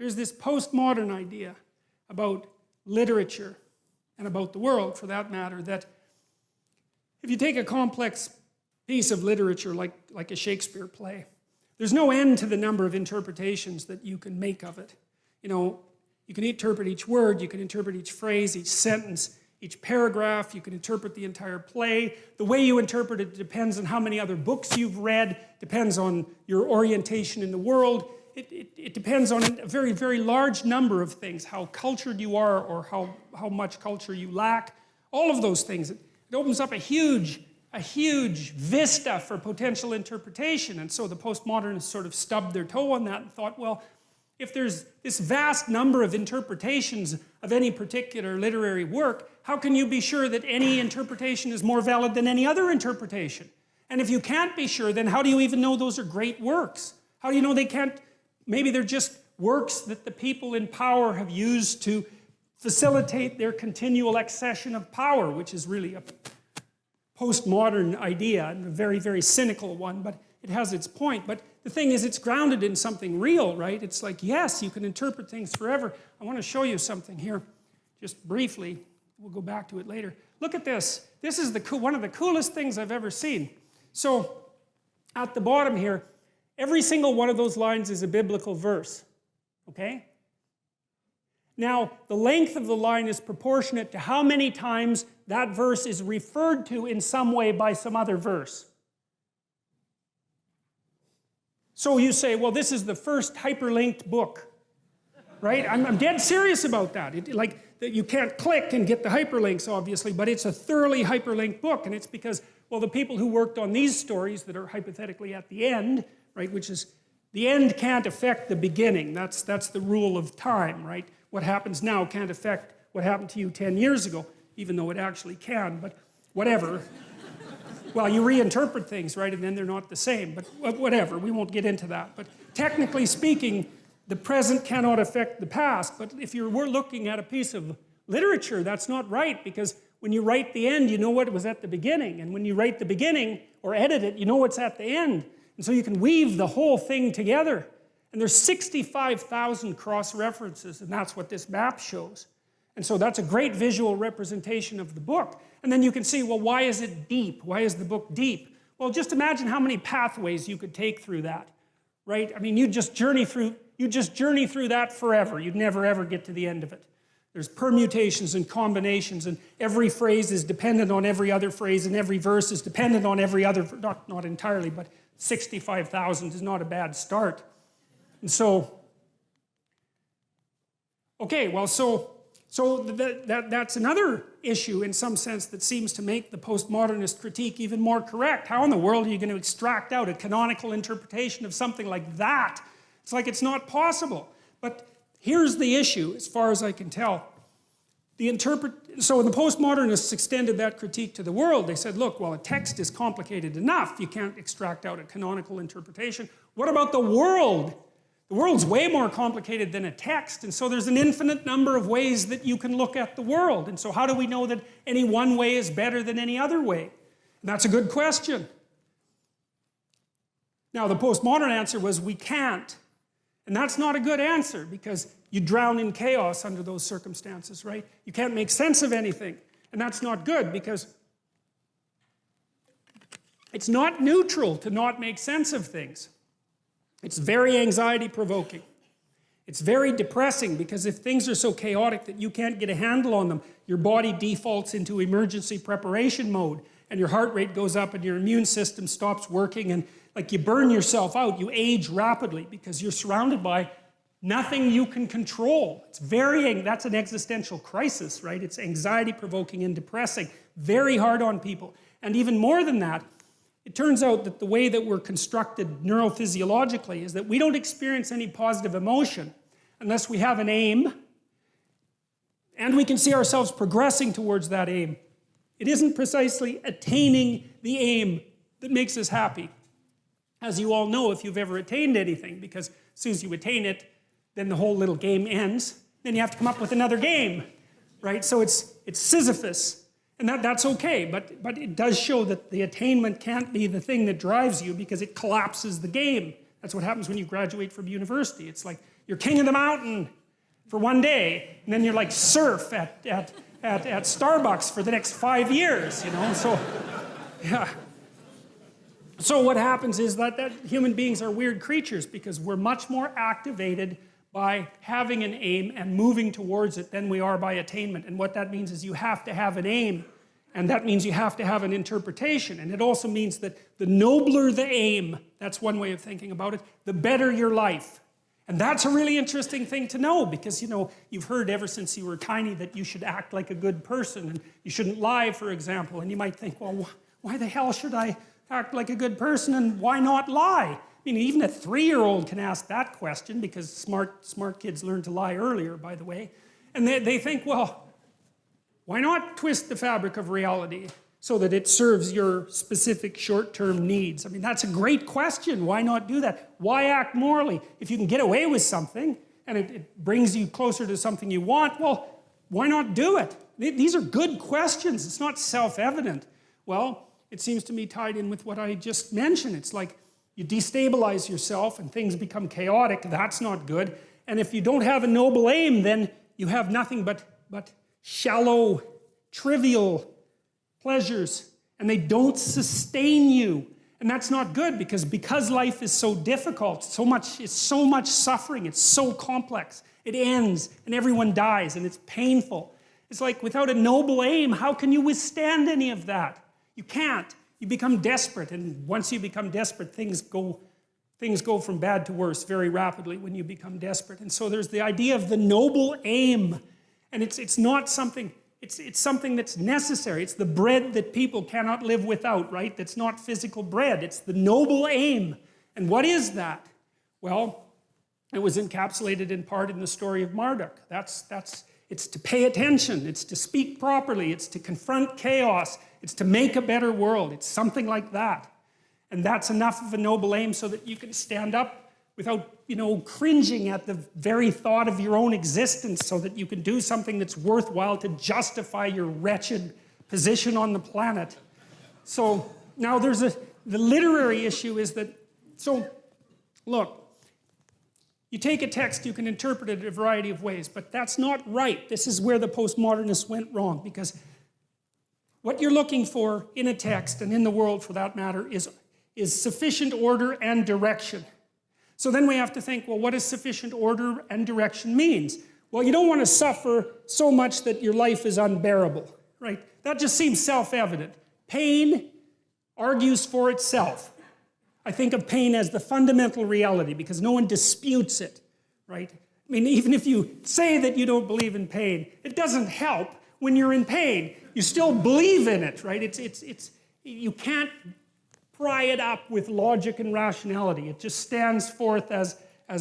There's this postmodern idea about literature, and about the world for that matter, that if you take a complex piece of literature like a Shakespeare play, there's no end to the number of interpretations that you can make of it. You know, you can interpret each word, you can interpret each phrase, each sentence, each paragraph, you can interpret the entire play. The way you interpret it depends on how many other books you've read, depends on your orientation in the world. It depends on a very, very large number of things, how cultured you are or how much culture you lack. All of those things. It opens up a huge vista for potential interpretation. And so the postmodernists sort of stubbed their toe on that and thought, well, if there's this vast number of interpretations of any particular literary work, how can you be sure that any interpretation is more valid than any other interpretation? And if you can't be sure, then how do you even know those are great works? How do you know they can't? Maybe they're just works that the people in power have used to facilitate their continual accession of power, which is really a postmodern idea and a very, very cynical one, but it has its point. But the thing is, it's grounded in something real, right? It's like, yes, you can interpret things forever. I want to show you something here, just briefly. We'll go back to it later. Look at this. This is one of the coolest things I've ever seen. So, at the bottom here, every single one of those lines is a biblical verse, okay? Now, the length of the line is proportionate to how many times that verse is referred to in some way by some other verse. So you say, well, this is the first hyperlinked book, right? I'm dead serious about that. You can't click and get the hyperlinks, obviously, but it's a thoroughly hyperlinked book, and it's because, well, the people who worked on these stories that are hypothetically at the end, right, which is, the end can't affect the beginning. That's the rule of time, right? What happens now can't affect what happened to you 10 years ago, even though it actually can, but whatever. Well, you reinterpret things, right, and then they're not the same, but whatever, we won't get into that. But technically speaking, the present cannot affect the past, but if we're looking at a piece of literature, that's not right, because when you write the end, you know what was at the beginning, and when you write the beginning, or edit it, you know what's at the end. And so you can weave the whole thing together. And there's 65,000 cross-references, and that's what this map shows. And so that's a great visual representation of the book. And then you can see, well, why is it deep? Why is the book deep? Well, just imagine how many pathways you could take through that, right? I mean, you just journey through that forever. You'd never, ever get to the end of it. There's permutations and combinations, and every phrase is dependent on every other phrase, and every verse is dependent on every other, not entirely, but 65,000 is not a bad start. And so, okay, well, so that's another issue in some sense that seems to make the postmodernist critique even more correct. How in the world are you going to extract out a canonical interpretation of something like that? It's like it's not possible. But here's the issue, as far as I can tell. So the postmodernists extended that critique to the world. They said, look, well, a text is complicated enough. You can't extract out a canonical interpretation. What about the world? The world's way more complicated than a text, and so there's an infinite number of ways that you can look at the world. And so how do we know that any one way is better than any other way? And that's a good question. Now, the postmodern answer was we can't. And that's not a good answer, because you drown in chaos under those circumstances, right? You can't make sense of anything. And that's not good, because it's not neutral to not make sense of things. It's very anxiety-provoking. It's very depressing, because if things are so chaotic that you can't get a handle on them, your body defaults into emergency preparation mode, and your heart rate goes up, and your immune system stops working, and like you burn yourself out. You age rapidly because you're surrounded by nothing you can control. That's an existential crisis, right? It's anxiety-provoking and depressing, very hard on people. And even more than that, it turns out that the way that we're constructed neurophysiologically is that we don't experience any positive emotion unless we have an aim and we can see ourselves progressing towards that aim. It isn't precisely attaining the aim that makes us happy. As you all know, if you've ever attained anything, because as soon as you attain it, then the whole little game ends. Then you have to come up with another game, right? So it's Sisyphus. And that's okay, but it does show that the attainment can't be the thing that drives you, because it collapses the game. That's what happens when you graduate from university. It's like You're king of the mountain for one day, and then you're like serf at Starbucks for the next 5 years, you know? So, yeah. So what happens is that human beings are weird creatures because we're much more activated by having an aim and moving towards it than we are by attainment. And what that means is you have to have an aim, and that means you have to have an interpretation. And it also means that the nobler the aim, that's one way of thinking about it, the better your life. And that's a really interesting thing to know because, you know, you've heard ever since you were tiny that you should act like a good person and you shouldn't lie, for example. And you might think, well, why the hell should I act like a good person and why not lie? I mean, even a 3-year-old can ask that question because smart kids learn to lie earlier, by the way. And they think, well, why not twist the fabric of reality so that it serves your specific short-term needs? I mean, that's a great question. Why not do that? Why act morally? If you can get away with something and it brings you closer to something you want, well, why not do it? These are good questions. It's not self-evident. Well, it seems to me tied in with what I just mentioned. It's like you destabilize yourself and things become chaotic. That's not good. And if you don't have a noble aim, then you have nothing but shallow, trivial pleasures, and they don't sustain you. And that's not good because life is so difficult, it's so much suffering, it's so complex. It ends and everyone dies and it's painful. It's like without a noble aim, how can you withstand any of that? You can't. You become desperate, and once you become desperate, things go from bad to worse very rapidly when you become desperate. And so there's the idea of the noble aim, and it's not something. It's something that's necessary. It's the bread that people cannot live without, right? That's not physical bread. It's the noble aim. And what is that? Well, it was encapsulated in part in the story of Marduk. It's to pay attention. It's to speak properly. It's to confront chaos. It's to make a better world. It's something like that. And that's enough of a noble aim so that you can stand up without, you know, cringing at the very thought of your own existence, so that you can do something that's worthwhile to justify your wretched position on the planet. So now the literary issue is that, so look, you take a text, you can interpret it a variety of ways, but that's not right. This is where the postmodernists went wrong, because what you're looking for in a text, and in the world for that matter, is sufficient order and direction. So then we have to think, well, what does sufficient order and direction means? Well, you don't want to suffer so much that your life is unbearable, right? That just seems self-evident. Pain argues for itself. I think of pain as the fundamental reality because no one disputes it, right? I mean, even if you say that you don't believe in pain, it doesn't help when you're in pain. You still believe in it, right? You can't pry it up with logic and rationality. It just stands forth as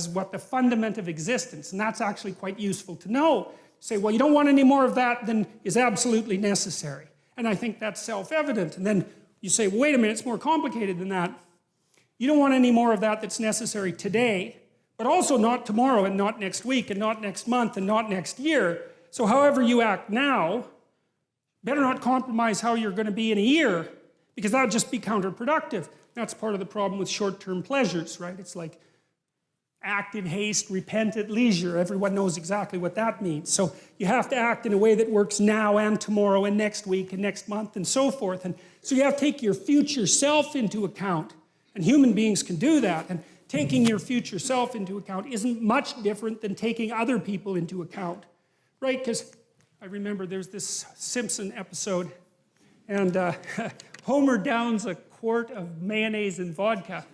what the fundament of existence, and that's actually quite useful to know. Say, well, you don't want any more of that than is absolutely necessary. And I think that's self-evident. And then you say, well, wait a minute, it's more complicated than that. You don't want any more of that that's necessary today, but also not tomorrow and not next week and not next month and not next year. So however you act now, better not compromise how you're going to be in a year, because that would just be counterproductive. That's part of the problem with short-term pleasures, right? It's like act in haste, repent at leisure. Everyone knows exactly what that means. So you have to act in a way that works now and tomorrow and next week and next month and so forth. And so you have to take your future self into account. And human beings can do that. And taking your future self into account isn't much different than taking other people into account, right? Because I remember there's this Simpson episode, and Homer downs a quart of mayonnaise and vodka.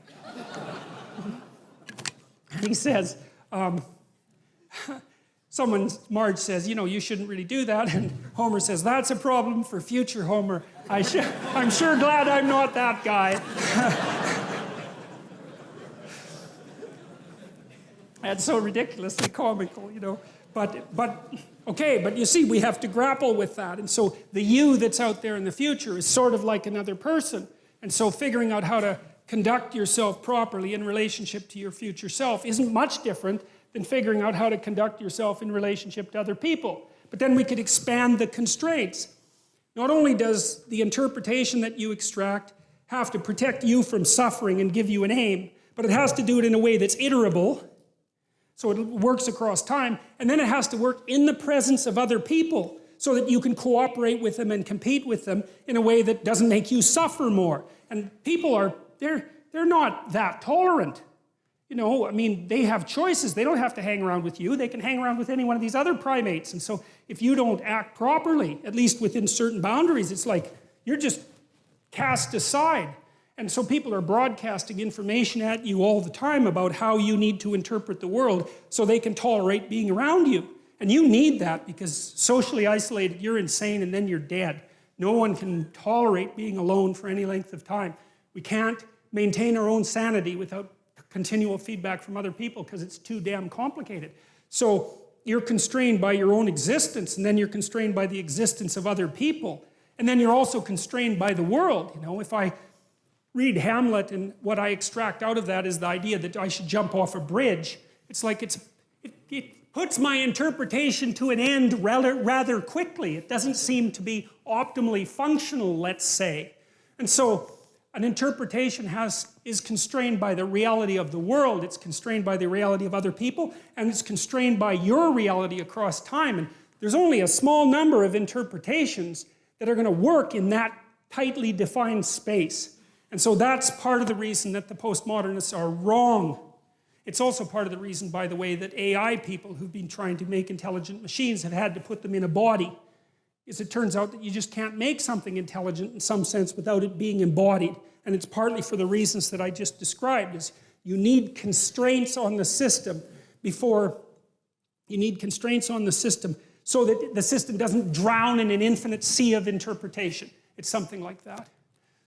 He says, Marge says, you know, you shouldn't really do that. And Homer says, that's a problem for future Homer. I'm sure glad I'm not that guy. That's so ridiculously comical, you know. But you see, we have to grapple with that. And so the you that's out there in the future is sort of like another person. And so figuring out how to conduct yourself properly in relationship to your future self isn't much different than figuring out how to conduct yourself in relationship to other people. But then we could expand the constraints. Not only does the interpretation that you extract have to protect you from suffering and give you an aim, but it has to do it in a way that's iterable, So it works across time, and then it has to work in the presence of other people so that you can cooperate with them and compete with them in a way that doesn't make you suffer more. And people are, they're not that tolerant. You know, I mean, they have choices. They don't have to hang around with you. They can hang around with any one of these other primates. And so if you don't act properly, at least within certain boundaries, it's like you're just cast aside. And so people are broadcasting information at you all the time about how you need to interpret the world so they can tolerate being around you. And you need that because socially isolated, you're insane and then you're dead. No one can tolerate being alone for any length of time. We can't maintain our own sanity without continual feedback from other people because it's too damn complicated. So you're constrained by your own existence, and then you're constrained by the existence of other people. And then you're also constrained by the world. You know, if I read Hamlet and what I extract out of that is the idea that I should jump off a bridge, it's like it puts my interpretation to an end rather quickly. It doesn't seem to be optimally functional, let's say. And so an interpretation is constrained by the reality of the world, it's constrained by the reality of other people, and it's constrained by your reality across time. And there's only a small number of interpretations that are going to work in that tightly defined space. And so that's part of the reason that the postmodernists are wrong. It's also part of the reason, by the way, that AI people who've been trying to make intelligent machines have had to put them in a body. Because it turns out that you just can't make something intelligent in some sense without it being embodied. And it's partly for the reasons that I just described, is you need constraints on the system before, you need constraints on the system so that the system doesn't drown in an infinite sea of interpretation. It's something like that.